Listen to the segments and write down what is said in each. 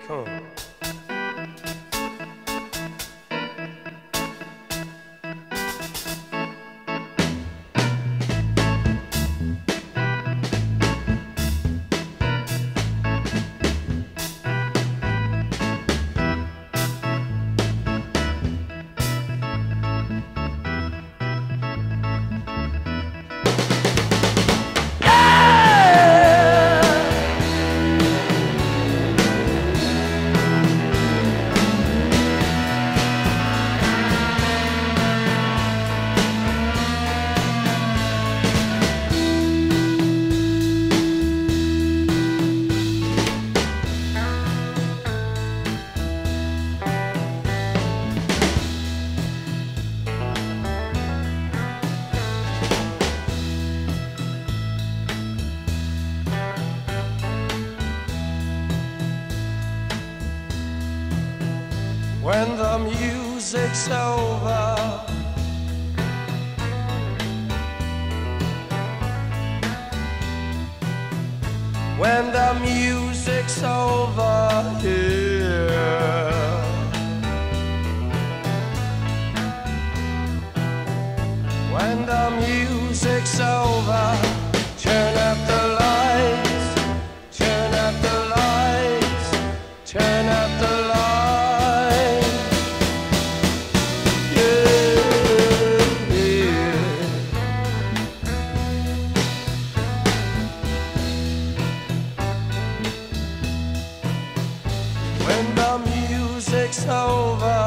Come on. When the music's over, when the music's over here, when the music's over, turn up the lights, turn up the lights, turn up the lights. When the music's over,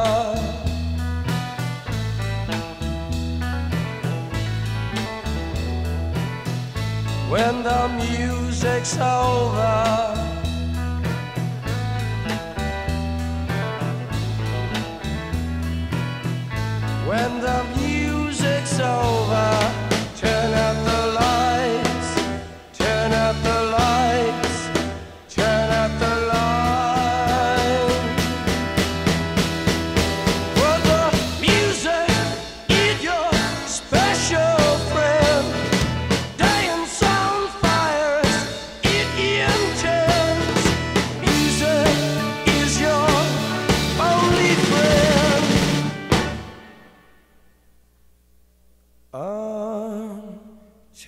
when the music's over, when the music's over, turn up the lights, turn up the lights, turn up the lights.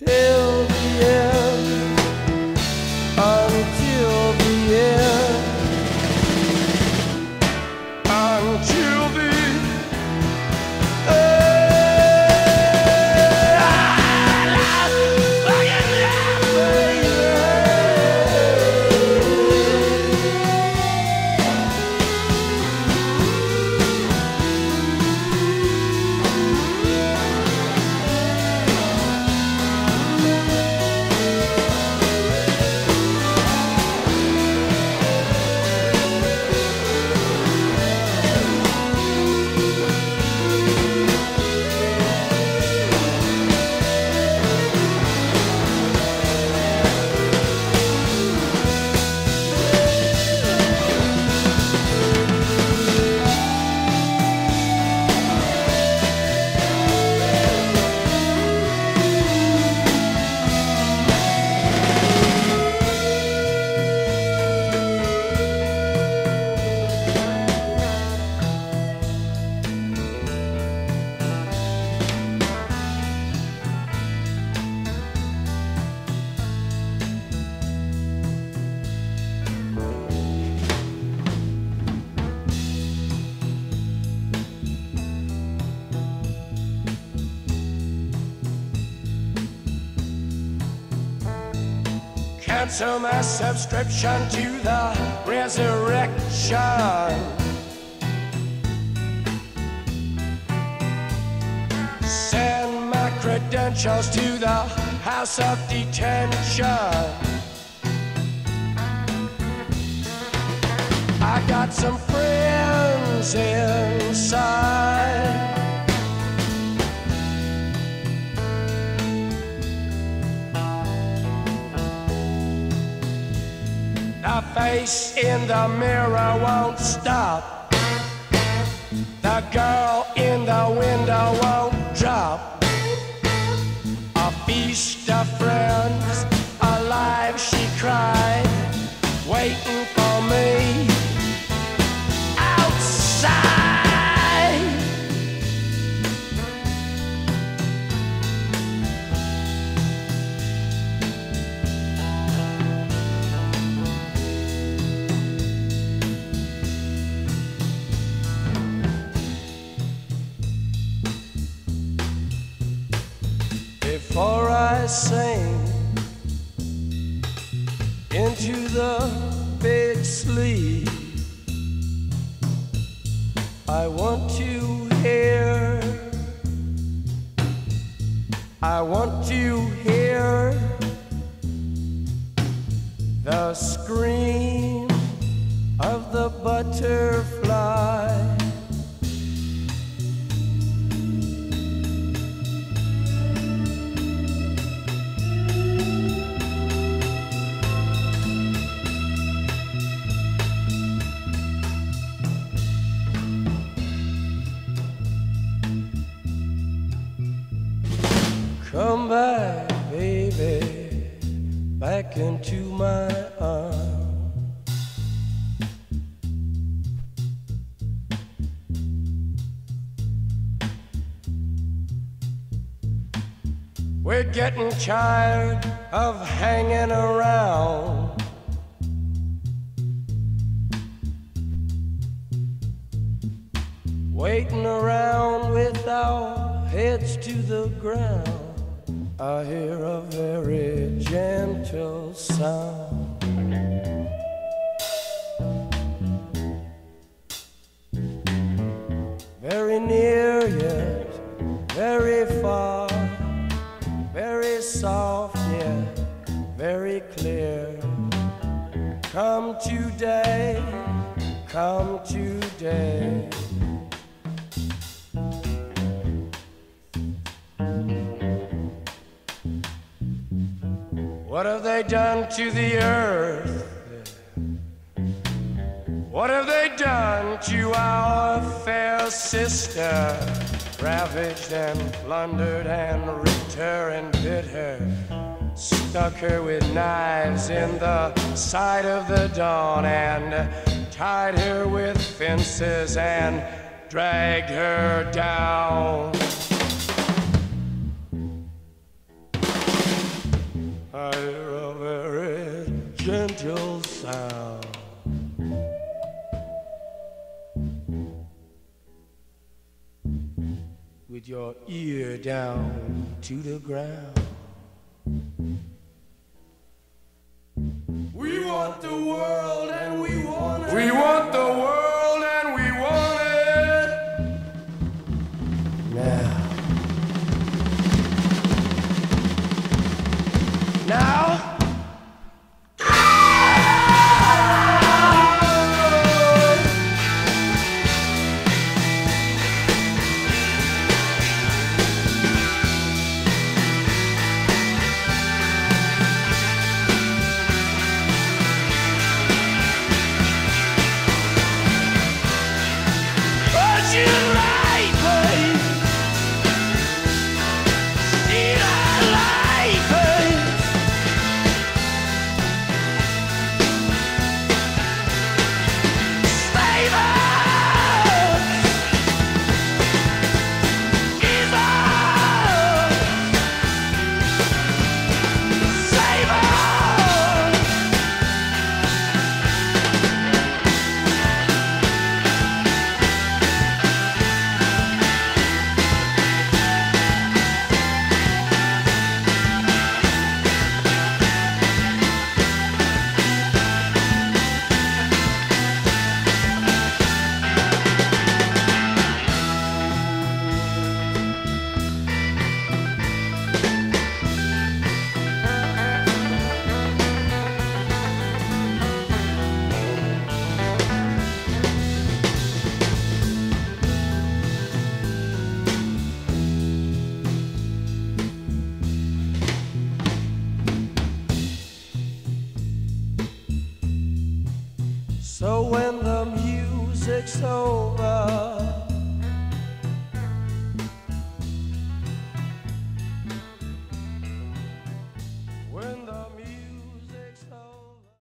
Until the end, until the end, until the cancel my subscription to the resurrection. Send my credentials to the house of detention. I got some friends inside. The face in the mirror won't stop. The girl in the window won't drop. A feast of friends, alive she cried, waiting for me. before I sing into the big sleep. I want to hear, I want to hear the scream of the butterfly. Come back, baby, back into my arms. We're getting tired of hanging around. Waiting around with our heads to the ground. I hear a very gentle sound. Very near yet very far, very soft yet very clear. Come today, come today. What have they done to the earth? What have they done to our fair sister? Ravaged and plundered and ripped her and bit her, stuck her with knives in the side of the dawn, and tied her with fences and dragged her down. I hear a very gentle sound. With your ear down to the ground. We want the world and we want it. We want the world and we want it. Now. Now. So when the music's over,